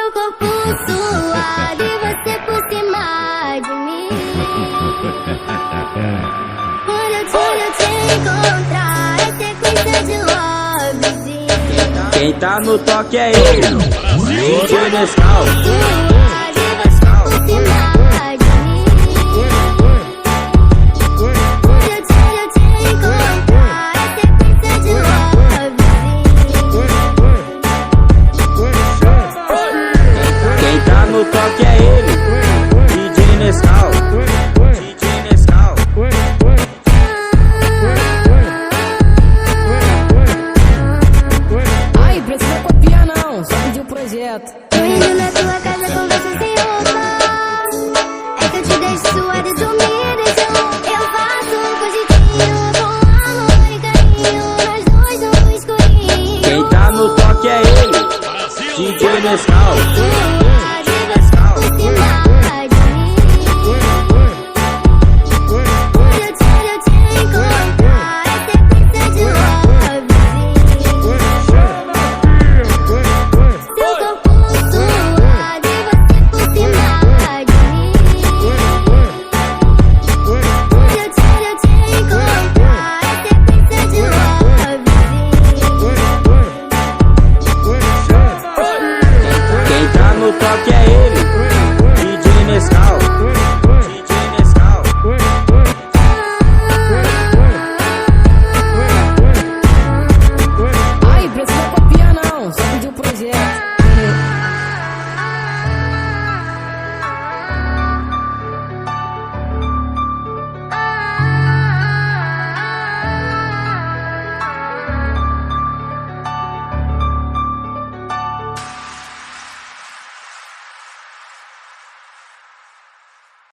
seu corpo suado e você por cima de mim. Quando eu te encontrar, é sequência de lovezinho. Quem tá no toque é ele, DJ Nescau. No toque é ele, DJ Nescau. DJ Nescau. Ai, precisa copiar não, só pedir o projeto. Tô indo na tua casa com você sem roupa. É que eu te deixo suada e tu me deixou. Eu faço um cogitinho com amor e carinho, nós dois no escurinho. Quem tá no toque é ele, DJ Nescau.